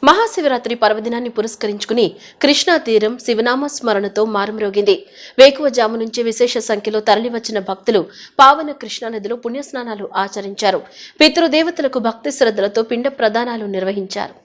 మహాశివరాత్రి పర్వదినాన్ని పురస్కరించుకుని కృష్ణా తీరం శివనామ స్మరణతో మారుమ్రోగింది. వేకువజాము నుంచి విశేష సంఖ్యలో తరలివచ్చిన భక్తులు పావన కృష్ణానదిలో పుణ్యస్నానాలు ఆచరించారు. పితృదేవతలకు భక్తి శ్రద్ధలతో పిండ ప్రదానాలు నిర్వహించారు.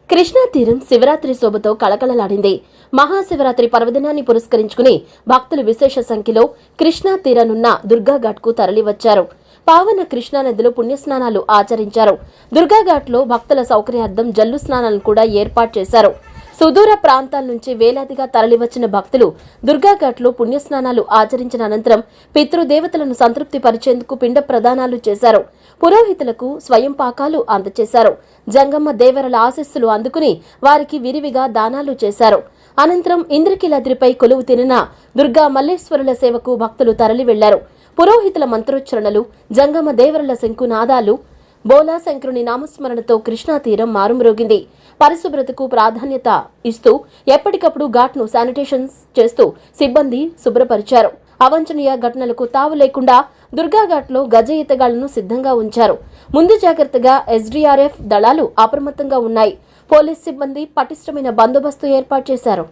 కృష్ణా తీరం శివరాత్రి శోభతో కళకళలాడింది. మహాశివరాత్రి పర్వదినాన్ని పురస్కరించుకుని భక్తులు విశేష సంఖ్యలో కృష్ణా తీరనున్న దుర్గాఘాట్కు తరలివచ్చారు. పావన కృష్ణానదిలో పుణ్యస్నానాలు ఆచరించారు. దుర్గాఘాట్లో భక్తుల సౌకర్యార్థం జల్లు స్నానాలను కూడా ఏర్పాటు చేశారు. సుదూర ప్రాంతాల నుంచి వేలాదిగా తరలివచ్చిన భక్తులు దుర్గాఘాట్లో పుణ్యస్నానాలు ఆచరించిన అనంతరం పితృదేవతలను సంతృప్తి పరిచేందుకు పిండ ప్రదానాలు చేశారు. పురోహితులకు స్వయం పాకాలు అందచేశారు. జంగమ్మ దేవరల ఆశీస్సులు అందుకుని వారికి విరివిగా దానాలు చేశారు. అనంతరం ఇంద్రకీలాద్రిపై కొలువు తిరిగిన దుర్గా మల్లేశ్వరుల సేవకు భక్తులు తరలి వెళ్లారు. పురోహితుల మంత్రోచ్చరణలు, జంగమ దేవరల శంకునాదాలు, బోలా శంకరుని నామస్మరణతో కృష్ణా తీరం మారుమ్రోగింది. పరిశుభ్రతకు ప్రాధాన్యత ఇస్తూ ఎప్పటికప్పుడు ఘాట్ను శానిటేషన్ చేస్తూ సిబ్బంది శుభ్రపరిచారు. అవాంఛనీయ ఘటనలకు తావు లేకుండా దుర్గాఘాట్లో గజ ఈతగాళ్లను సిద్ధంగా ఉంచారు. ముందు జాగ్రత్తగా ఎస్డీఆర్ఎఫ్ దళాలు అప్రమత్తంగా ఉన్నాయి. పోలీస్ సిబ్బంది పటిష్టమైన బందోబస్తు ఏర్పాటు చేశారు.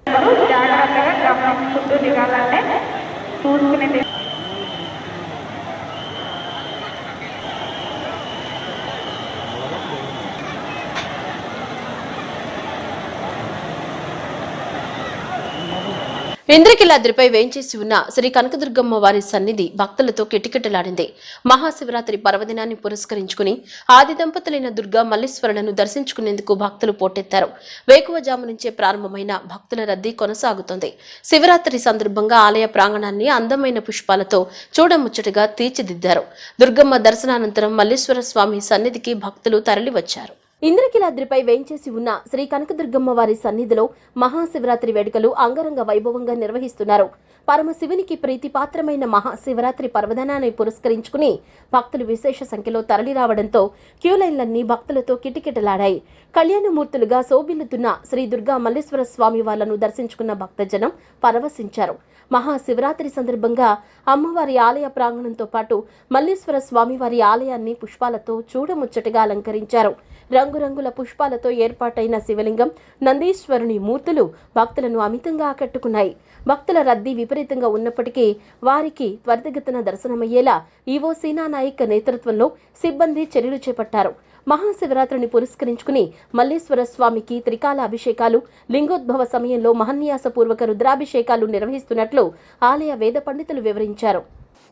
ఇంద్రకీలాద్రిపై వేంచేసి ఉన్న శ్రీ కనకదుర్గమ్మ వారి సన్నిధి భక్తులతో కిటకిటలాడింది. మహాశివరాత్రి పర్వదినాన్ని పురస్కరించుకుని ఆది దంపతులైన దుర్గా మల్లేశ్వరులను దర్శించుకునేందుకు భక్తులు పోటెత్తారు. వేకువజాము నుంచే ప్రారంభమైన భక్తుల రద్దీ కొనసాగుతోంది. శివరాత్రి సందర్భంగా ఆలయ ప్రాంగణాన్ని అందమైన పుష్పాలతో చూడముచ్చటగా తీర్చిదిద్దారు. దుర్గమ్మ దర్శనానంతరం మల్లేశ్వర స్వామి సన్నిధికి భక్తులు తరలివచ్చారు. ఇంద్రకీలాద్రిపై వేంచేసి ఉన్న శ్రీ కనకదుర్గమ్మ వారి సన్నిధిలో మహాశివరాత్రి వేడుకలు అంగరంగ వైభవంగా నిర్వహిస్తున్నారు. పరమశివునికి ప్రీతిపాత్రమైన మహాశివరాత్రి పర్వదినాన్ని పురస్కరించుకుని భక్తులు విశేష సంఖ్యలో తరలిరావడంతో క్యూలైన్లన్నీ భక్తులతో కిటకిటలాడాయి. కళ్యాణమూర్తులుగా శోభిల్లుతున్న శ్రీ దుర్గా మల్లేశ్వర స్వామి వాళ్లను దర్శించుకున్న భక్తజనం పరవశించారు. మహాశివరాత్రి సందర్భంగా అమ్మవారి ఆలయ ప్రాంగణంతో పాటు మల్లేశ్వర స్వామివారి ఆలయాన్ని పుష్పాలతో చూడముచ్చటగా అలంకరించారు. రంగురంగుల పుష్పాలతో ఏర్పాటైన శివలింగం, నందీశ్వరుని మూర్తులు భక్తులను అమితంగా ఆకట్టుకున్నాయి. భక్తుల రద్దీ విపరీతంగా ఉన్నప్పటికీ వారికి త్వరితగతిన దర్శనమయ్యేలా ఈవో సీనా నాయక్ నేతృత్వంలో సిబ్బంది చర్యలు చేపట్టారు. మహాశివరాత్రిని పురస్కరించుకుని మల్లేశ్వర స్వామికి త్రికాల అభిషేకాలు, లింగోద్భవ సమయంలో మహన్యాసపూర్వక రుద్రాభిషేకాలు నిర్వహిస్తున్నట్లు ఆలయ వేద పండితులు వివరించారు.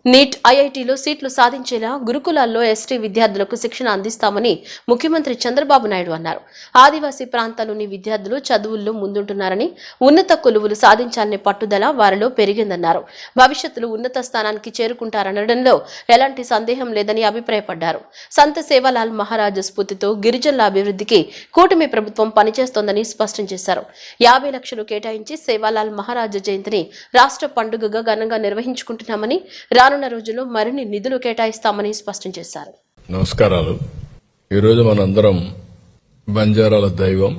నీట్ ఐఐటీలో సీట్లు సాధించేలా గురుకులాల్లో ఎస్టీ విద్యార్థులకు శిక్షణ అందిస్తామని ముఖ్యమంత్రి చంద్రబాబు నాయుడు అన్నారు. ఆదివాసీ ప్రాంతాల్లోని విద్యార్థులు చదువుల్లో ముందుంటున్నారని, ఉన్నత కొలువులు సాధించాలనే పట్టుదల వారిలో పెరిగిందన్నారు. భవిష్యత్తులో ఉన్నత స్థానానికి చేరుకుంటారనడంలో ఎలాంటి సందేహం లేదని అభిప్రాయపడ్డారు. సంత సేవాలాల్ మహారాజ్ స్ఫూర్తితో గిరిజనుల అభివృద్ధికి కూటమి ప్రభుత్వం పనిచేస్తోందని స్పష్టం చేశారు. 50 లక్షలు కేటాయించి సేవాలాల్ మహారాజ్ జయంతిని రాష్ట్ర పండుగగా ఘనంగా నిర్వహించుకుంటున్నామని, రానున్న రోజుల్లో మరిన్ని నిధులు కేటాయిస్తామని స్పష్టం చేశారు. నమస్కారాలు. ఈరోజు మనందరం బంజారాల దైవం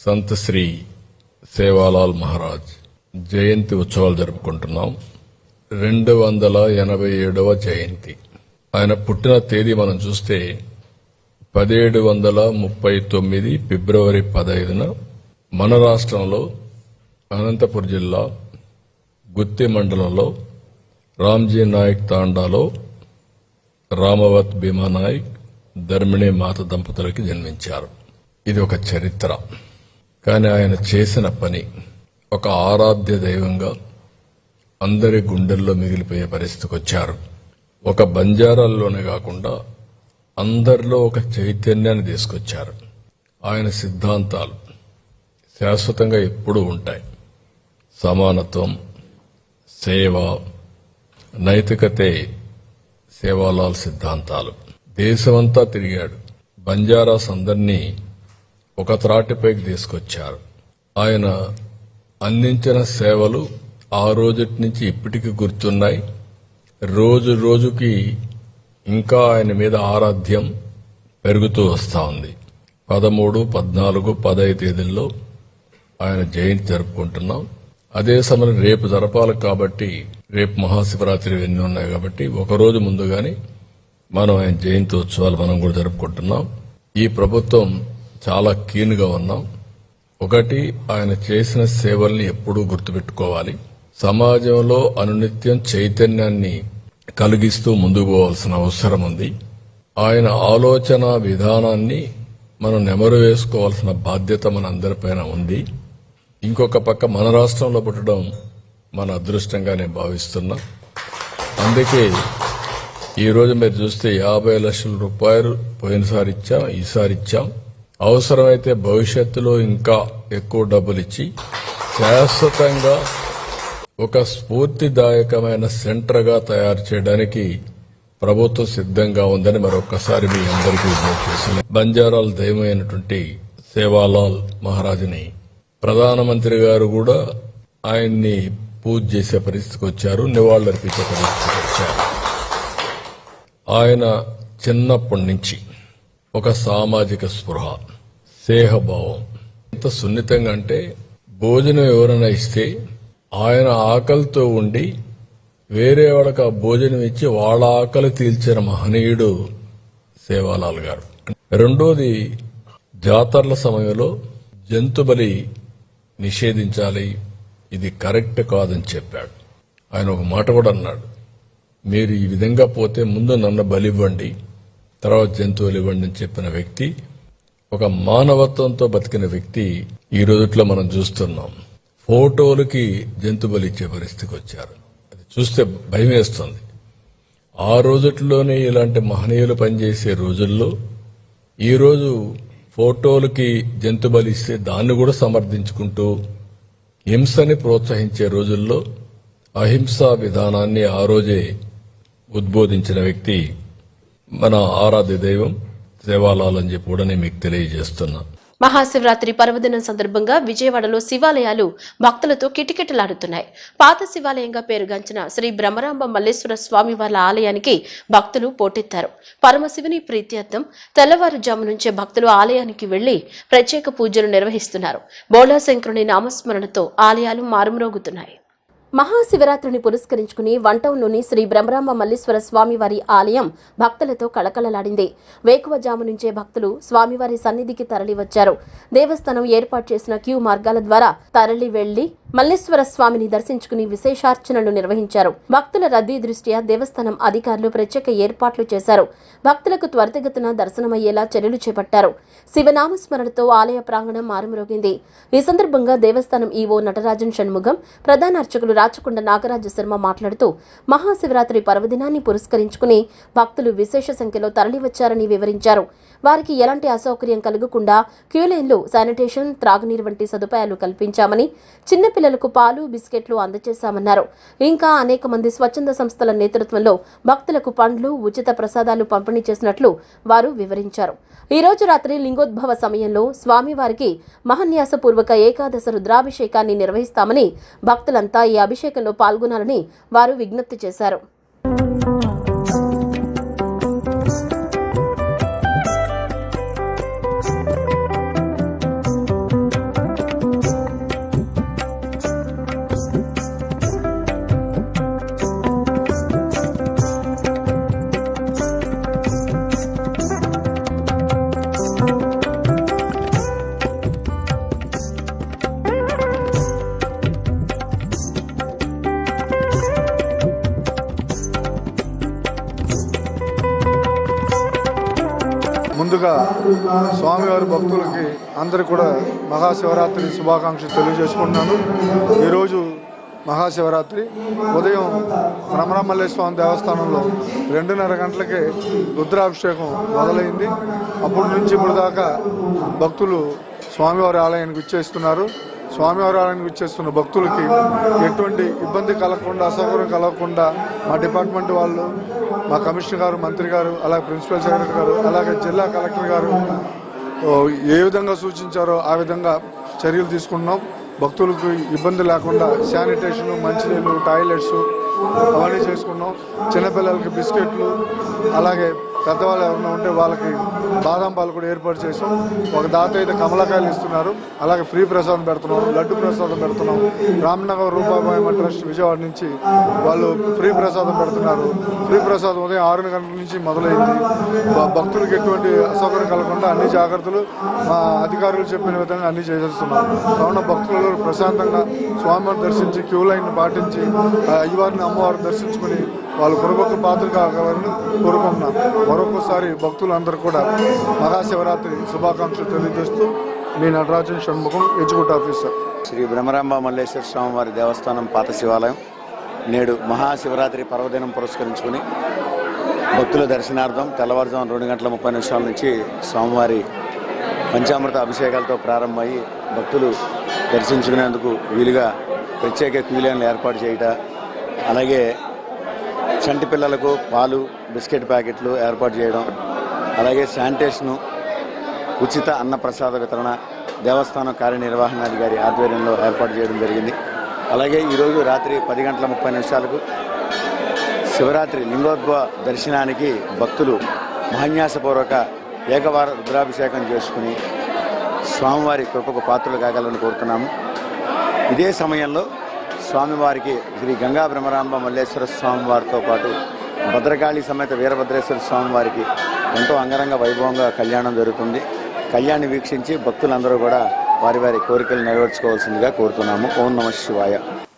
సంత్ శ్రీ సేవాలాల్ మహారాజ్ జయంతి ఉత్సవాలు జరుపుకుంటున్నాం. 287వ జయంతి. ఆయన పుట్టిన తేదీ మనం చూస్తే 1739 ఫిబ్రవరి 15న మన రాష్ట్రంలో అనంతపురం జిల్లా గుత్తి మండలంలో రామ్జీ నాయక్ తాండాలో రామవత్ భీమా నాయక్, ధర్మిణి మాత దంపతులకి జన్మించారు. ఇది ఒక చరిత్ర. కానీ ఆయన చేసిన పని ఒక ఆరాధ్య దైవంగా అందరి గుండెల్లో మిగిలిపోయే పరిస్థితికి వచ్చారు. ఒక బంజారాల్లోనే కాకుండా అందరిలో ఒక చైతన్యాన్ని తీసుకొచ్చారు. ఆయన సిద్ధాంతాలు శాశ్వతంగా ఎప్పుడూ ఉంటాయి. సమానత్వం, సేవ, నైతికతే సేవాలాల్ సిద్ధాంతాలు. దేశమంతా తిరిగాడు. బంజారాస్ అందరినీ ఒక త్రాటిపైకి తీసుకొచ్చారు. ఆయన అందించిన సేవలు ఆ రోజుటి నుంచి ఇప్పటికీ గుర్తున్నాయి. రోజు రోజుకి ఇంకా ఆయన మీద ఆరాధ్యం పెరుగుతూ వస్తా ఉంది. 13, 14, 15 తేదీల్లో ఆయన జయంతి జరుపుకుంటున్నాం. అదే సమయం రేపు జరపాలి కాబట్టి, రేపు మహాశివరాత్రి ఎన్ని ఉన్నాయి కాబట్టి ఒకరోజు ముందుగానే మనం ఆయన జయంతి ఉత్సవాలు మనం కూడా జరుపుకుంటున్నాం. ఈ ప్రభుత్వం చాలా కీన్గా ఉన్నాం. ఒకటి, ఆయన చేసిన సేవల్ని ఎప్పుడూ గుర్తుపెట్టుకోవాలి. సమాజంలో అనునిత్యం చైతన్యాన్ని కలిగిస్తూ ముందుకు పోవాల్సిన అవసరం ఉంది. ఆయన ఆలోచన విధానాన్ని మనం నెమరు వేసుకోవాల్సిన బాధ్యత మన అందరిపైన ఉంది. ఇంకొక పక్క మన రాష్ట్రంలో పుట్టడం మన అదృష్టంగా నేను భావిస్తున్నా. అందుకే ఈరోజు మీరు చూస్తే 50 లక్షల రూపాయలు పోయినసారి ఇచ్చాం, ఈసారి ఇచ్చాం. అవసరమైతే భవిష్యత్తులో ఇంకా ఎక్కువ డబ్బులు ఇచ్చి శాశ్వతంగా ఒక స్ఫూర్తిదాయకమైన సెంటర్గా తయారు చేయడానికి ప్రభుత్వం సిద్ధంగా ఉందని మరొకసారి మీ అందరికీ విజ్ఞప్తి చేస్తున్నాను. బంజారాల దైవమైనటువంటి సేవాలాల్ మహారాజుని ప్రధానమంత్రి గారు కూడా ఆయన్ని పూజ చేసే పరిస్థితికి వచ్చారు, నివాళులర్పించే పరిస్థితికి వచ్చారు. ఆయన చిన్నప్పటి నుంచి ఒక సామాజిక స్పృహ, స్నేహభావం ఎంత సున్నితంగా అంటే భోజనం ఎవరైనా ఇస్తే ఆయన ఆకలితో ఉండి వేరే వాళ్ళకి ఆ భోజనం ఇచ్చి వాళ్ళ ఆకలి తీల్చిన మహనీయుడు సేవాలాల్ గారు. రెండోది, జాతరల సమయంలో జంతుబలి నిషేధించాలి, ఇది కరెక్ట్ కాదని చెప్పాడు. ఆయన ఒక మాట కూడా అన్నాడు, మీరు ఈ విధంగా పోతే ముందు నన్ను బలివ్వండి, తర్వాత జంతువులు ఇవ్వండి అని చెప్పిన వ్యక్తి, ఒక మానవత్వంతో బతికిన వ్యక్తి ఈ రోజుట్లో మనం చూస్తున్నాం. ఫోటోలకి జంతు బలి ఇచ్చే పరిస్థితికి వచ్చారు. అది చూస్తే భయం వేస్తుంది. ఆ రోజుల్లోనే ఇలాంటి మహనీయులు పనిచేసే రోజుల్లో ఈరోజు ఫోటోలకి జంతు బలి ఇస్తే దాన్ని కూడా సమర్థించుకుంటూ హింసని ప్రోత్సహించే రోజుల్లో అహింసా విధానాన్ని ఆ రోజే ఉద్బోధించిన వ్యక్తి మన ఆరాధ్య దైవం సేవాలాల్ అని చెప్పి కూడా నేను మీకు తెలియజేస్తున్నా. మహాశివరాత్రి పర్వదినం సందర్భంగా విజయవాడలో శివాలయాలు భక్తులతో కిటకిటలాడుతున్నాయి. పాత శివాలయంగా పేరుగాంచిన శ్రీ బ్రహ్మరాంబ మల్లేశ్వర స్వామి వారి ఆలయానికి భక్తులు పోటెత్తారు. పరమశివుని ప్రీత్యర్థం తెల్లవారుజాము నుంచే భక్తులు ఆలయానికి వెళ్లి ప్రత్యేక పూజలు నిర్వహిస్తున్నారు. బోళాశంకరుని నామస్మరణతో ఆలయాలు మారుమ్రోగుతున్నాయి. మహాశివరాత్రిని పురస్కరించుకుని వంటౌన్లోని శ్రీ బ్రహ్మరాంబ మల్లేశ్వర స్వామివారి ఆలయం భక్తులతో కళకళలాడింది. వేకువజాము నుంచే భక్తులు స్వామివారి సన్నిధికి తరలివచ్చారు. దేవస్థానం ఏర్పాటు చేసిన క్యూ మార్గాల ద్వారా తరలి వెళ్లి మల్లేశ్వర స్వామిని దర్శించుకుని విశేషార్చనలు నిర్వహించారు. భక్తుల రద్దీ దృష్ట్యా దేవస్థానం అధికారులు ప్రత్యేక ఏర్పాట్లు చేశారు. భక్తులకు త్వరితగతిన దర్శనమయ్యేలా చర్యలు చేపట్టారు. శివనామస్మరణతో ఆలయ ప్రాంగణం మారుమ్రోగింది. ఈ సందర్భంగా దేవస్థానం ఈవో నటరాజన్ షణ్ముగం, ప్రధాన అర్చకులు రాచకొండ నాగరాజ శర్మ మాట్లాడుతూ మహాశివరాత్రి పర్వదినాన్ని పురస్కరించుకుని భక్తులు విశేష సంఖ్యలో తరలివచ్చారని వివరించారు. వారికి ఎలాంటి అసౌకర్యం కలగకుండా క్యూలైన్లు, శానిటేషన్, త్రాగునీరు వంటి సదుపాయాలు కల్పించామని, చిన్నపిల్లలకు పాలు, బిస్కెట్లు అందజేశామన్నారు. ఇంకా అనేక మంది స్వచ్ఛంద సంస్థల నేతృత్వంలో భక్తులకు పండ్లు, ఉచిత ప్రసాదాలు పంపిణీ చేసినట్లు వారు వివరించారు. ఈ రోజు రాత్రి లింగోద్భవ సమయంలో స్వామివారికి మహాన్యాసపూర్వక ఏకాదశ రుద్రాభిషేకాన్ని నిర్వహిస్తామని, భక్తులంతా ఈ అభిషేకంలో పాల్గొనాలని వారు విజ్ఞప్తి చేశారు. ముందుగా స్వామివారి భక్తులకి అందరికీ కూడా మహాశివరాత్రి శుభాకాంక్షలు తెలియజేసుకుంటున్నాను. ఈరోజు మహాశివరాత్రి ఉదయం బ్రహ్మరాంబ స్వామి దేవస్థానంలో 2:30 గంటలకే రుద్రాభిషేకం మొదలైంది. అప్పటి నుంచి ఇప్పుడు దాకా భక్తులు స్వామివారి ఆలయానికి విచ్చేస్తున్నారు. స్వామివారి ఆలయానికి విచ్చేస్తున్న భక్తులకి ఎటువంటి ఇబ్బంది కలగకుండా, అసౌకర్యం కలగకుండా మా డిపార్ట్మెంట్ వాళ్ళు, మా కమిషనర్ గారు, మంత్రి గారు, అలాగే ప్రిన్సిపల్ సెక్రటరీ గారు, అలాగే జిల్లా కలెక్టర్ గారు ఏ విధంగా సూచించారో ఆ విధంగా చర్యలు తీసుకుంటున్నాం. భక్తులకు ఇబ్బంది లేకుండా శానిటేషన్, మంచినీళ్ళు, టాయిలెట్స్ అవన్నీ చేసుకున్నాం. చిన్నపిల్లలకి బిస్కెట్లు, అలాగే పెద్దవాళ్ళు ఎవరైనా ఉంటే వాళ్ళకి బాదం పాలు కూడా ఏర్పాటు చేసాం. ఒక దాత అయితే కమలకాయలు ఇస్తున్నారు, అలాగే ఫ్రీ ప్రసాదం పెడుతున్నాం, లడ్డు ప్రసాదం పెడుతున్నాం. రామ్నగర్ రూపాబాయమ్మ ట్రస్ట్ విజయవాడ నుంచి వాళ్ళు ఫ్రీ ప్రసాదం పెడుతున్నారు. ఫ్రీ ప్రసాదం ఉదయం 6 గంటల నుంచి మొదలైంది. భక్తులకు ఎటువంటి అసౌకర్యం కలగకుండా అన్ని జాగ్రత్తలు మా అధికారులు చెప్పిన విధంగా అన్ని చేసేస్తున్నాం. కావున భక్తులు ప్రశాంతంగా స్వామివారిని దర్శించి క్యూ లైన్ పాటించి అయ్యవారిని అమ్మవారిని దర్శించుకుని వాళ్ళు కొరగొక్క పాత్ర కావాలని కోరుకుంటున్నాం. మరొకసారి భక్తులందరూ కూడా మహాశివరాత్రి శుభాకాంక్షలు తెలియజేస్తూ మీ నటరాజన్ షణ్ముఖం, ఎగ్జిక్యూటివ్ ఆఫీసర్. శ్రీ బ్రహ్మరాంబ మల్లేశ్వర స్వామివారి దేవస్థానం పాత శివాలయం నేడు మహాశివరాత్రి పర్వదినం పురస్కరించుకుని భక్తుల దర్శనార్థం తెల్లవారుజాము 2:30 నుంచి స్వామివారి పంచామృత అభిషేకాలతో ప్రారంభమయ్యి భక్తులు దర్శించుకునేందుకు వీలుగా ప్రత్యేక క్యూ లైన్లు ఏర్పాటు చేయట, అలాగే చంటి పిల్లలకు పాలు, బిస్కెట్ ప్యాకెట్లు ఏర్పాటు చేయడం, అలాగే శానిటేషను, ఉచిత అన్నప్రసాద వితరణ దేవస్థానం కార్యనిర్వహణాధికారి ఆధ్వర్యంలో ఏర్పాటు చేయడం జరిగింది. అలాగే ఈరోజు రాత్రి 10:30 శివరాత్రి లింగోద్భవ దర్శనానికి భక్తులు మహాన్యాసపూర్వక ఏకవార రుద్రాభిషేకం చేసుకుని స్వామివారి కృపకు పాత్రలు కాగలని కోరుతున్నాము. ఇదే సమయంలో స్వామివారికి శ్రీ గంగా బ్రహ్మరాంబ మల్లేశ్వర స్వామివారితో పాటు భద్రకాళి సమేత వీరభద్రేశ్వర స్వామివారికి ఎంతో అంగరంగ వైభవంగా కళ్యాణం జరుగుతుంది. కళ్యాణాన్ని వీక్షించి భక్తులందరూ కూడా వారి వారి కోరికలు నెరవేర్చుకోవాల్సిందిగా కోరుతున్నాము. ఓం నమః శివాయ.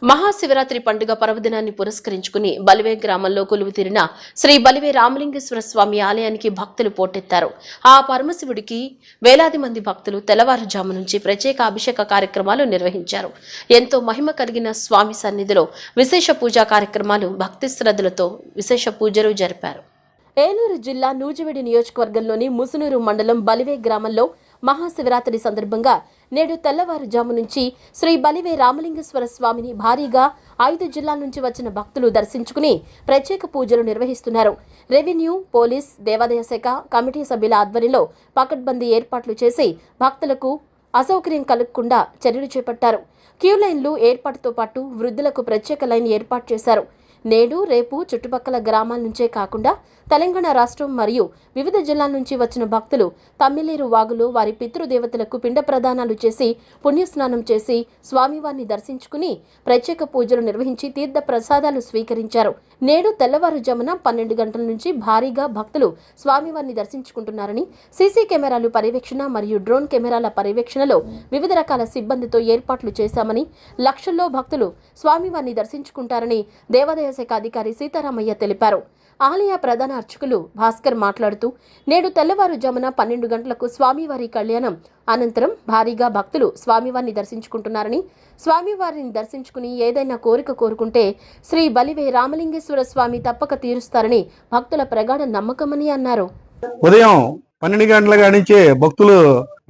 మహాశివరాత్రి పండుగ పర్వదినాన్ని పురస్కరించుకుని బలివే గ్రామంలో కొలువు తీరిన శ్రీ బలివే రామలింగేశ్వర స్వామి ఆలయానికి భక్తులు పోటెత్తారు. ఆ పరమశివుడికి వేలాది మంది భక్తులు తెల్లవారుజాము నుంచి ప్రత్యేక అభిషేక కార్యక్రమాలు నిర్వహించారు. ఎంతో మహిమ కలిగిన స్వామి సన్నిధిలో విశేష పూజా కార్యక్రమాలు భక్తి శ్రద్ధలతో విశేష పూజలు జరిపారు. ఏలూరు జిల్లా నూజివీడు నియోజకవర్గంలోని ముసునూరు మండలం బలివే గ్రామంలో మహాశివరాత్రి సందర్భంగా నేడు తెల్లవారుజాము నుంచి శ్రీ బలివే రామలింగేశ్వర స్వామిని భారీగా 5 జిల్లాల నుంచి వచ్చిన భక్తులు దర్శించుకుని ప్రత్యేక పూజలు నిర్వహిస్తున్నారు. రెవెన్యూ, పోలీస్, దేవాదాయ శాఖ కమిటీ సభ్యుల ఆధ్వర్యంలో పకడ్బందీ ఏర్పాట్లు చేసి భక్తులకు అసౌకర్యం కలగకుండా చర్యలు చేపట్టారు. క్యూ లైన్లు ఏర్పాటుతో పాటు వృద్ధులకు ప్రత్యేక లైన్ ఏర్పాటు చేశారు. నేడు, రేపు చుట్టుపక్కల గ్రామాల నుంచే కాకుండా తెలంగాణ రాష్ట్రం మరియు వివిధ జిల్లాల నుంచి వచ్చిన భక్తులు తమ్మిలేరు వాగులో వారి పితృదేవతలకు పిండ ప్రదానాలు చేసి పుణ్యస్నానం చేసి స్వామివారిని దర్శించుకుని ప్రత్యేక పూజలు నిర్వహించి తీర్థ ప్రసాదాలు స్వీకరించారు. నేడు తెల్లవారుజామున 12 గంటల నుంచి భారీగా భక్తులు స్వామివారిని దర్శించుకుంటున్నారని సీసీ కెమెరాలు పర్యవేక్షణ మరియు డ్రోన్ కెమెరాల పర్యవేక్షణలో వివిధ రకాల సిబ్బందితో ఏర్పాట్లు చేశామని, లక్షల్లో భక్తులు స్వామివారిని దర్శించుకుంటారని దేవాదాయ శాఖ అధికారి సీతారామయ్య తెలిపారు. ఆలయ ప్రధాన అర్చకులు భాస్కర్ మాట్లాడుతూ నేడు తెల్లవారుజామున 12 గంటలకు స్వామివారి కళ్యాణం అనంతరం భారీగా భక్తులు స్వామివారిని దర్శించుకుంటున్నారని, స్వామివారిని దర్శించుకుని ఏదైనా కోరిక కోరుకుంటే శ్రీ బలివే రామలింగేశ్వర స్వామి తప్పక తీరుస్తారని భక్తుల ప్రగాఢ నమ్మకమని అన్నారు. ఉదయం 12 గంటల నుంచే భక్తులు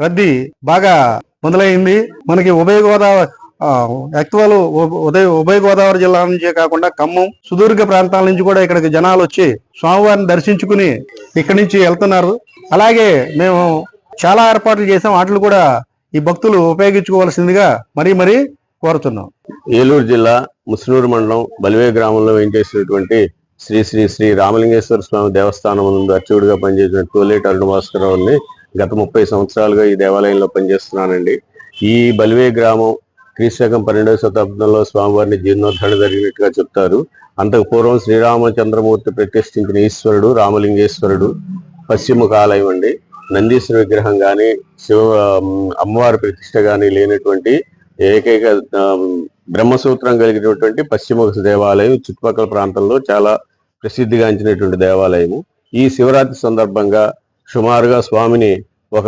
రద్దీ బాగా మొదలైంది. మనకి ఉభయ గోదావరి జిల్లా నుంచే కాకుండా ఖమ్మం, సుదూర్ఘ ప్రాంతాల నుంచి కూడా ఇక్కడికి జనాలు వచ్చి స్వామివారిని దర్శించుకుని ఇక్కడి నుంచి వెళ్తున్నారు. అలాగే మేము చాలా ఏర్పాట్లు చేసాం, వాటిని కూడా ఈ భక్తులు ఉపయోగించుకోవాల్సిందిగా మరీ కోరుతున్నాం. ఏలూరు జిల్లా ముసునూరు మండలం బలివే గ్రామంలో వేయించేసినటువంటి శ్రీ శ్రీ శ్రీ రామలింగేశ్వర స్వామి దేవస్థానం నుండి అర్చకుడిగా పనిచేసిన తోలేటి అరుణభాస్కరరావుని గత 30 సంవత్సరాలుగా ఈ దేవాలయంలో పనిచేస్తున్నానండి. ఈ బలివే గ్రామం క్రీస్తకం 12వ శతాబ్దంలో స్వామివారిని జీర్ణోద్ధరణ జరిగినట్టుగా చెప్తారు. అంతకు పూర్వం శ్రీరామచంద్రమూర్తి ప్రతిష్ఠించిన ఈశ్వరుడు రామలింగేశ్వరుడు పశ్చిముఖ ఆలయం అండి. నందీశ్వర విగ్రహం కానీ అమ్మవారి ప్రతిష్ఠ కానీ లేనటువంటి ఏకైక బ్రహ్మసూత్రం కలిగినటువంటి పశ్చిముఖ దేవాలయం చుట్టుపక్కల ప్రాంతంలో చాలా ప్రసిద్ధిగాంచినటువంటి దేవాలయము. ఈ శివరాత్రి సందర్భంగా సుమారుగా స్వామిని ఒక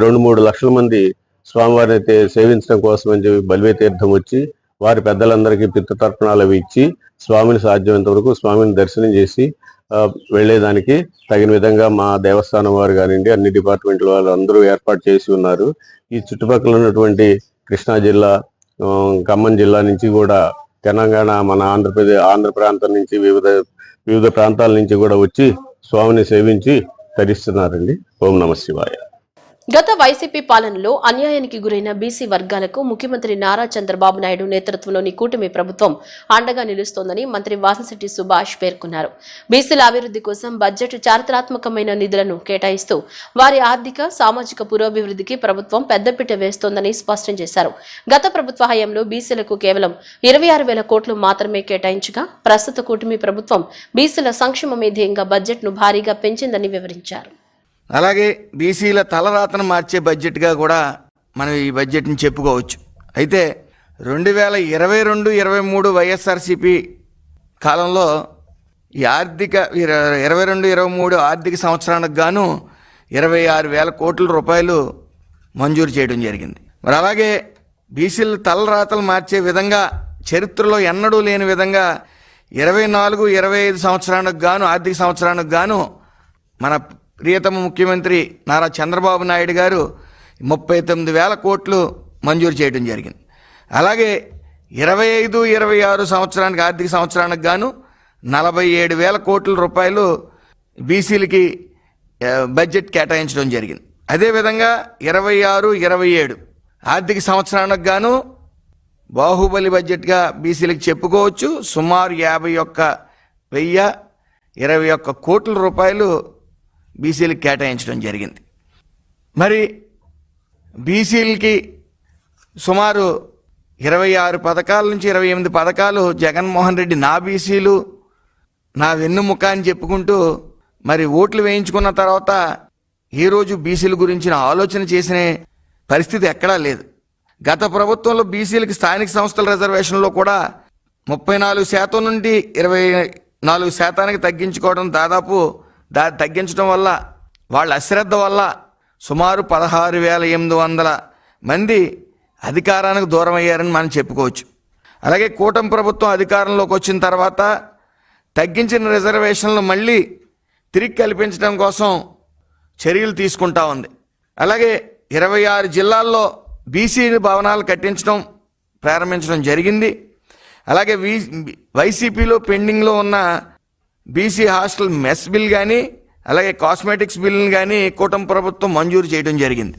2-3 లక్షల మంది స్వామివారిని సేవించడం కోసం అని చెప్పి బలివే తీర్థం వచ్చి వారి పెద్దలందరికీ పితృతర్పణాలు అవి ఇచ్చి స్వామిని సాధ్యమైనంత వరకు స్వామిని దర్శనం చేసి వెళ్లేదానికి తగిన విధంగా మా దేవస్థానం వారు కానివ్వండి, అన్ని డిపార్ట్మెంట్ల వాళ్ళు అందరూ ఏర్పాటు చేసి ఉన్నారు. ఈ చుట్టుపక్కల ఉన్నటువంటి కృష్ణా జిల్లా, ఖమ్మం జిల్లా నుంచి కూడా, తెలంగాణ, మన ఆంధ్ర ప్రాంతం నుంచి వివిధ ప్రాంతాల నుంచి కూడా వచ్చి స్వామిని సేవించి తరిస్తున్నారండి. ఓం నమః శివాయ. గత వైసీపీ పాలనలో అన్యాయానికి గురైన బీసీ వర్గాలకు ముఖ్యమంత్రి నారా చంద్రబాబు నాయుడు నేతృత్వంలోని కూటమి ప్రభుత్వం అండగా నిలుస్తోందని మంత్రి వాసంశెట్టి సుభాష్ పేర్కొన్నారు. బీసీల అభివృద్ధి కోసం బడ్జెట్ చారిత్రాత్మకమైన నిధులను కేటాయిస్తూ వారి ఆర్థిక సామాజిక పురోభివృద్ధికి ప్రభుత్వం పెద్దపీట వేస్తోందని స్పష్టం చేశారు. గత ప్రభుత్వ హయాంలో బీసీలకు కేవలం 26,000 కోట్లు మాత్రమే కేటాయించగా ప్రస్తుత కూటమి ప్రభుత్వం బీసీల సంక్షేమమే ధ్యేయంగా బడ్జెట్ను భారీగా పెంచిందని వివరించారు. అలాగే బీసీల తలరాతను మార్చే బడ్జెట్గా కూడా మనం ఈ బడ్జెట్ని చెప్పుకోవచ్చు. అయితే 2022-23 వైఎస్ఆర్సీపీ కాలంలో ఈ 22-23 ఆర్థిక సంవత్సరానికి గాను 26,000 కోట్ల రూపాయలు మంజూరు చేయడం జరిగింది. మరి అలాగే బీసీల తలరాతలు మార్చే విధంగా చరిత్రలో ఎన్నడూ లేని విధంగా 24-25 సంవత్సరానికి గాను ఆర్థిక సంవత్సరానికి గాను మన ప్రియతమ ముఖ్యమంత్రి నారా చంద్రబాబు నాయుడు గారు 39,000 కోట్లు మంజూరు చేయడం జరిగింది. అలాగే 25-26 సంవత్సరానికి ఆర్థిక సంవత్సరానికి గాను 47,000 కోట్ల రూపాయలు బీసీలకి బడ్జెట్ కేటాయించడం జరిగింది. అదేవిధంగా 26-27 ఆర్థిక సంవత్సరానికి గాను బాహుబలి బడ్జెట్గా బీసీలకు చెప్పుకోవచ్చు. సుమారు 51,021 కోట్ల రూపాయలు బీసీలకు కేటాయించడం జరిగింది. మరి బీసీలకి సుమారు 26 పథకాల నుంచి 28 పథకాలు జగన్మోహన్ రెడ్డి నా బీసీలు నా వెన్నుముక అని చెప్పుకుంటూ మరి ఓట్లు వేయించుకున్న తర్వాత ఈరోజు బీసీల గురించిన ఆలోచన చేసిన పరిస్థితి ఎక్కడా లేదు. గత ప్రభుత్వంలో బీసీలకి స్థానిక సంస్థల రిజర్వేషన్లో కూడా 34% నుండి 24% తగ్గించుకోవడం, దాదాపు తగ్గించడం వల్ల వాళ్ళ అశ్రద్ధ వల్ల సుమారు 16,800 మంది అధికారానికి దూరం అయ్యారని మనం చెప్పుకోవచ్చు. అలాగే కూటమి ప్రభుత్వం అధికారంలోకి వచ్చిన తర్వాత తగ్గించిన రిజర్వేషన్లు మళ్ళీ తిరిగి కల్పించడం కోసం చర్యలు తీసుకుంటా ఉంది. అలాగే 26 జిల్లాల్లో బీసీ భవనాలు కట్టించడం ప్రారంభించడం జరిగింది. అలాగే వైసీపీలో పెండింగ్లో ఉన్న బీసీ హాస్టల్ మెస్ బిల్ కానీ అలాగే కాస్మెటిక్స్ బిల్ని కానీ కూటమి ప్రభుత్వం మంజూరు చేయడం జరిగింది.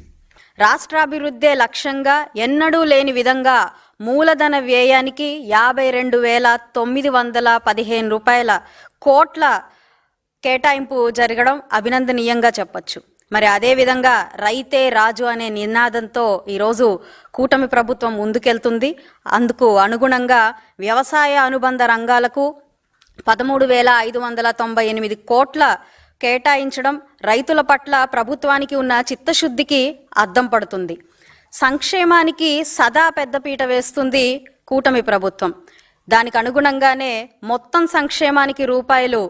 రాష్ట్రాభివృద్ధే లక్ష్యంగా ఎన్నడూ లేని విధంగా మూలధన వ్యయానికి 52,915 కోట్ల కేటాయింపు జరగడం అభినందనీయంగా చెప్పొచ్చు. మరి అదేవిధంగా రైతే రాజు అనే నినాదంతో ఈరోజు కూటమి ప్రభుత్వం ముందుకెళ్తుంది. అందుకు అనుగుణంగా వ్యవసాయ అనుబంధ రంగాలకు 13,598 కోట్ల కేటాయించడం రైతుల పట్ల ప్రభుత్వానికి ఉన్న చిత్తశుద్ధికి అద్దం పడుతుంది. సంక్షేమానికి సదా పెద్దపీట వేస్తుంది కూటమి ప్రభుత్వం. దానికి అనుగుణంగానే మొత్తం సంక్షేమానికి రూపాయలు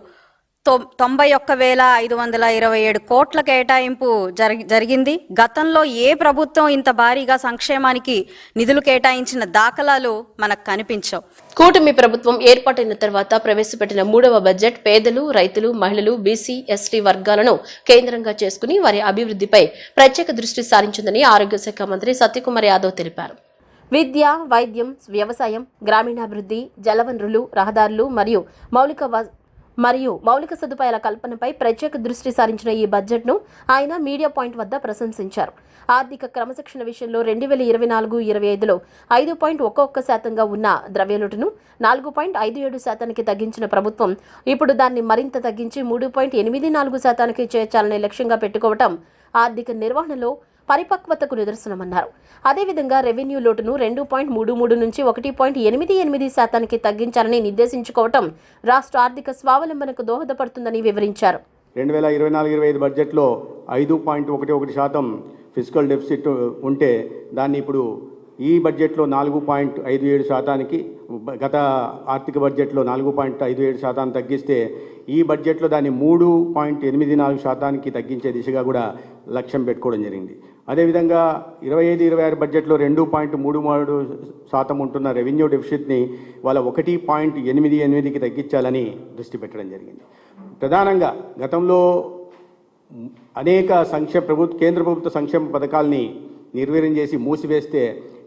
91,527 కోట్ల కేటాయింపు జరిగింది. గతంలో ఏ ప్రభుత్వం ఇంత భారీగా సంక్షేమానికి నిధులు కేటాయించిన దాఖలాలు మనకు కనిపించవు. కూటమి ప్రభుత్వం ఏర్పాటైన తర్వాత ప్రవేశపెట్టిన 3వ బడ్జెట్ పేదలు, రైతులు, మహిళలు, బీసీ, ఎస్టీ వర్గాలను కేంద్రంగా చేసుకుని వారి అభివృద్ధిపై ప్రత్యేక దృష్టి సారించిందని ఆరోగ్య శాఖ మంత్రి సత్యకుమార్ యాదవ్ తెలిపారు. విద్య, వైద్యం, వ్యవసాయం, గ్రామీణాభివృద్ధి, జలవనరులు, రహదారులు మరియు మౌలిక సదుపాయాల కల్పనపై ప్రత్యేక దృష్టి సారించిన ఈ బడ్జెట్ను ఆయన మీడియా పాయింట్ వద్ద ప్రశంసించారు. ఆర్థిక క్రమశిక్షణ విషయంలో 2024-25లో 5.11% ఉన్న ద్రవ్యలోటును 4.57% తగ్గించిన ప్రభుత్వం ఇప్పుడు దాన్ని మరింత తగ్గించి 3.84% చేర్చాలనే లక్ష్యంగా పెట్టుకోవటం ఆర్థిక నిర్వహణలో పరిపక్వతకు నిదర్శనమన్నారు. అదేవిధంగా రెవెన్యూ లోటును 2.33 నుంచి 1.88% తగ్గించాలని నిర్దేశించుకోవటం రాష్ట్ర ఆర్థిక స్వావలంబనకు దోహదపడుతుందని వివరించారు. 2024-25 బడ్జెట్లో 5.11% ఫిజికల్ డెఫిసిట్ ఉంటే దాన్ని ఇప్పుడు ఈ బడ్జెట్లో 4.57%, గత ఆర్థిక బడ్జెట్లో 4.57% తగ్గిస్తే ఈ బడ్జెట్లో దాన్ని 3.84% తగ్గించే దిశగా కూడా లక్ష్యం పెట్టుకోవడం జరిగింది. అదేవిధంగా 25-26 బడ్జెట్లో 2.33% ఉంటున్న రెవెన్యూ డెఫిసిట్ని వాళ్ళ 1.88కి తగ్గించాలని దృష్టి పెట్టడం జరిగింది. ప్రధానంగా గతంలో అనేక కేంద్ర ప్రభుత్వ సంక్షేమ పథకాలని నిర్వీర్యం చేసి మూసివేస్తే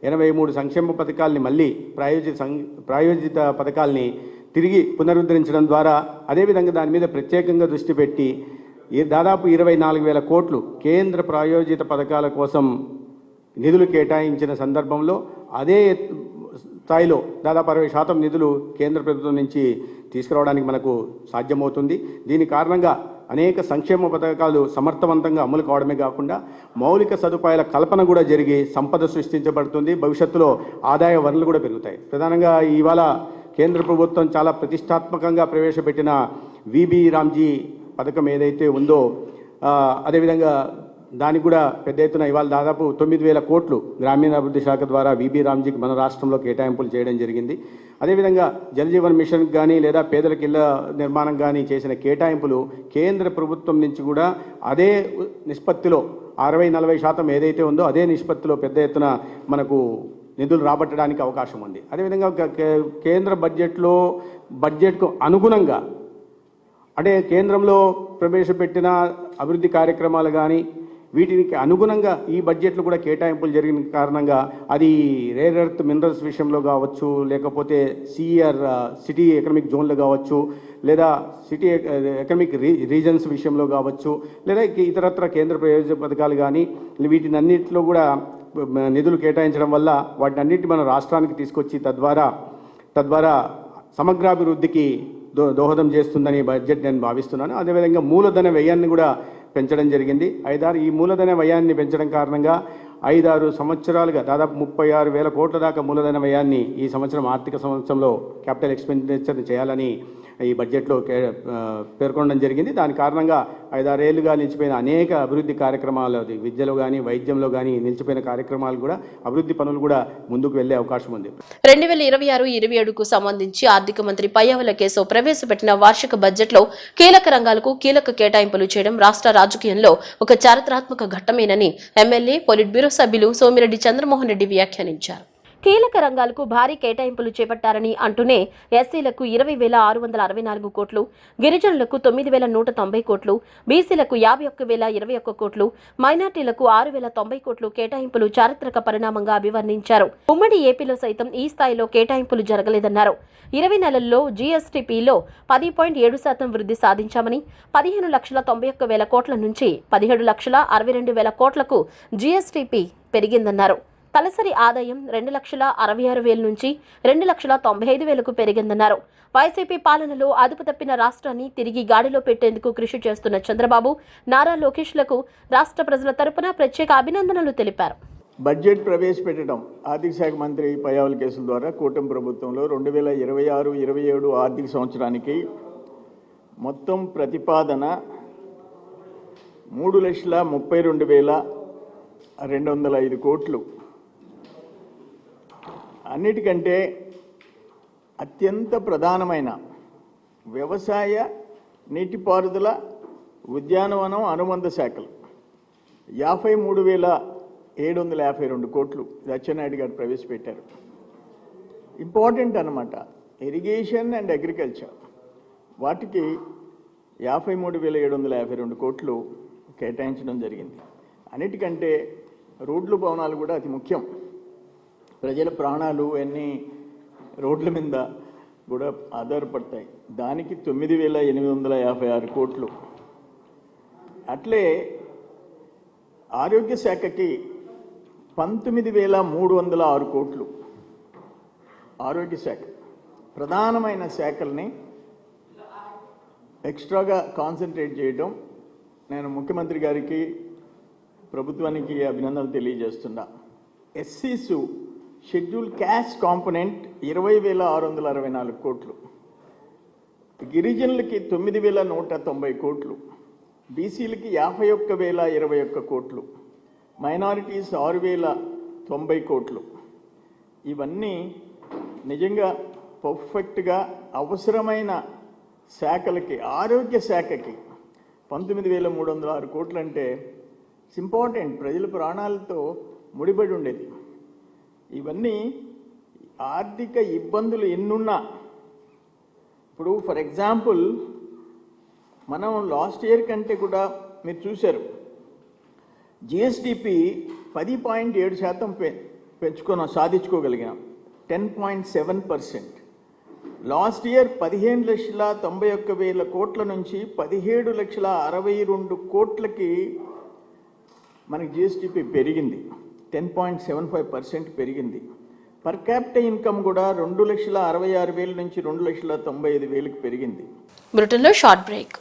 83 సంక్షేమ పథకాలని మళ్ళీ ప్రాయోజిత పథకాలని తిరిగి పునరుద్ధరించడం ద్వారా, అదేవిధంగా దాని మీద ప్రత్యేకంగా దృష్టి పెట్టి దాదాపు 24,000 కోట్లు కేంద్ర ప్రాయోజిత పథకాల కోసం నిధులు కేటాయించిన సందర్భంలో అదే స్థాయిలో దాదాపు 60% నిధులు కేంద్ర ప్రభుత్వం నుంచి తీసుకురావడానికి మనకు సాధ్యమవుతుంది. దీని కారణంగా అనేక సంక్షేమ పథకాలు సమర్థవంతంగా అమలు కావడమే కాకుండా మౌలిక సదుపాయాల కల్పన కూడా జరిగి సంపద సృష్టించబడుతుంది. భవిష్యత్తులో ఆదాయ వనరులు కూడా పెరుగుతాయి. ప్రధానంగా ఇవాళ కేంద్ర ప్రభుత్వం చాలా ప్రతిష్టాత్మకంగా ప్రవేశపెట్టిన విబి రామ్జీ పథకం ఏదైతే ఉందో, అదేవిధంగా దానికి కూడా పెద్ద ఎత్తున ఇవాళ దాదాపు 9,000 కోట్లు గ్రామీణాభివృద్ధి శాఖ ద్వారా విబి రామ్జీకి మన రాష్ట్రంలో కేటాయింపులు చేయడం జరిగింది. అదేవిధంగా జల్ జీవన్ మిషన్ కానీ లేదా పేదలకు ఇళ్ల నిర్మాణం కానీ చేసిన కేటాయింపులు కేంద్ర ప్రభుత్వం నుంచి కూడా అదే నిష్పత్తిలో 60-40% ఏదైతే ఉందో అదే నిష్పత్తిలో పెద్ద ఎత్తున మనకు నిధులు రాబట్టడానికి అవకాశం ఉంది. అదేవిధంగా కేంద్ర బడ్జెట్కు అనుగుణంగా అంటే కేంద్రంలో ప్రవేశపెట్టిన అభివృద్ధి కార్యక్రమాలు కానీ వీటికి అనుగుణంగా ఈ బడ్జెట్లో కూడా కేటాయింపులు జరిగిన కారణంగా అది రేర్ ఎర్త్ మినరల్స్ విషయంలో కావచ్చు, లేకపోతే సిటీ ఎకనామిక్ జోన్లు కావచ్చు, లేదా సిటీ ఎకనామిక్ రీజన్స్ విషయంలో కావచ్చు, లేదా ఇతరత్ర కేంద్ర ప్రయోజన పథకాలు కానీ వీటినన్నింటిలో కూడా నిధులు కేటాయించడం వల్ల వాటిని అన్నింటి మన రాష్ట్రానికి తీసుకొచ్చి తద్వారా సమగ్రాభివృద్ధికి దోహదం చేస్తుందని బడ్జెట్ నేను భావిస్తున్నాను. అదేవిధంగా మూలధన వ్యయాన్ని కూడా పెంచడం జరిగింది. ఈ మూలధన వ్యయాన్ని పెంచడం కారణంగా 5-6 సంవత్సరాలుగా దాదాపు 36,000 కోట్ల దాకా మూలధన వ్యయాన్ని ఈ సంవత్సరం ఆర్థిక సంవత్సరంలో క్యాపిటల్ ఎక్స్పెండిచర్ని చేయాలని ఈ బడ్జెట్లో పేర్కొనడం జరిగింది. దాని కారణంగా 5-6 ఏళ్లుగా నిలిచిపోయిన అనేక అభివృద్ధి కార్యక్రమాలు, విద్యలో కానీ వైద్యంలో కానీ నిలిచిపోయిన కార్యక్రమాలు కూడా అభివృద్ధి పనులు కూడా ముందుకు వెళ్లే అవకాశం ఉంది. 2026-27కు సంబంధించి ఆర్థిక మంత్రి పయ్యావుల కేశవ్ ప్రవేశపెట్టిన వార్షిక బడ్జెట్లో కీలక రంగాలకు కీలక కేటాయింపులు చేయడం రాష్ట్ర రాజకీయంలో ఒక చారిత్రాత్మక ఘట్టమేనని ఎమ్మెల్యే పొలిట్ బ్యూరో సభ్యులు సోమిరెడ్డి చంద్రమోహన్ రెడ్డి వ్యాఖ్యానించారు. కీలక రంగాలకు భారీ కేటాయింపులు చేపట్టారని అంటూనే ఎస్సీలకు 20,664 కోట్లు, గిరిజనులకు 9,190 కోట్లు, బీసీలకు 51,021 కోట్లు, మైనార్టీలకు 6,090 కోట్లు కేటాయింపులు చారిత్రక పరిణామంగా అభివర్ణించారు. ఉమ్మడి ఏపీలో సైతం ఈ స్థాయిలో కేటాయింపులు జరగలేదన్నారు. 20 నెలల్లో జీఎస్టీపీలో 10.7% వృద్ధి సాధించామని, 15,91,000 కోట్ల నుంచి 17,62,000 కోట్లకు జీఎస్టీపీ పెరిగిందన్నారు. తలసరి ఆదాయం 2,66,000 నుంచి 2,95,000కు పెరిగిందన్నారు. వైసీపీ పాలనలో అదుపు తప్పిన రాష్ట్రాన్ని తిరిగి గాడిలో పెట్టేందుకు కృషి చేస్తున్న చంద్రబాబు, నారా లోకేష్లకు రాష్ట్ర ప్రజల తరపున ప్రత్యేక అభినందనలు తెలిపారు. బడ్జెట్ ప్రవేశపెట్టడం ఆర్థిక శాఖ మంత్రి పయ్యావుల కేసుల ద్వారా కూటమి ప్రభుత్వంలో 2026-27 ఆర్థిక సంవత్సరానికి మొత్తం ప్రతిపాదన 3,32,205 కోట్లు. అన్నిటికంటే అత్యంత ప్రధానమైన వ్యవసాయ, నీటిపారుదల, ఉద్యానవనం, అనుబంధ శాఖలు 53,752 కోట్లు అచ్చెన్నాయుడు గారు ప్రవేశపెట్టారు. ఇంపార్టెంట్ అన్నమాట. ఇరిగేషన్ అండ్ అగ్రికల్చర్ వాటికి 53,752 కోట్లు కేటాయించడం జరిగింది. అన్నిటికంటే రోడ్లు, భవనాలు కూడా అతి ముఖ్యం. ప్రజల ప్రాణాలు అన్నీ రోడ్ల మీద కూడా ఆధారపడతాయి. దానికి 9,856 కోట్లు. అట్లే ఆరోగ్య శాఖకి 19,306 కోట్లు. ఆరోగ్య శాఖ ప్రధానమైన శాఖల్ని ఎక్స్ట్రాగా కాన్సన్ట్రేట్ చేయడం నేను ముఖ్యమంత్రి గారికి, ప్రభుత్వానికి అభినందనలు తెలియజేస్తున్నా. ఎస్సీస్ షెడ్యూల్ క్యాష్ కాంపోనెంట్ 20,664 కోట్లు, గిరిజనులకి 9,190 కోట్లు, బీసీలకి 51,021 కోట్లు, మైనారిటీస్ 6,090 కోట్లు. ఇవన్నీ నిజంగా పర్ఫెక్ట్గా అవసరమైన శాఖలకి, ఆరోగ్య శాఖకి 19,306 కోట్లు అంటే ఇట్స్ ఇంపార్టెంట్. ప్రజల ప్రాణాలతో ముడిపడి ఉండేది. ఇవన్నీ ఆర్థిక ఇబ్బందులు ఎన్నున్నా, ఇప్పుడు ఫర్ ఎగ్జాంపుల్ మనం లాస్ట్ ఇయర్ కంటే కూడా మీరు చూశారు, జిఎస్టిపి 10.7% సాధించుకోగలిగాం, 10.7%. లాస్ట్ ఇయర్ 15,91,000 కోట్ల నుంచి 17,62 కోట్లకి మనకి జిఎస్టిపి పెరిగింది. 10.75% పెరిగింది. పర్ క్యాపిటల్ ఇన్కమ్ కూడా 2,66,000 నుంచి 2,95,000కి పెరిగింది. బ్రిటన్లో షార్ట్ బ్రేక్.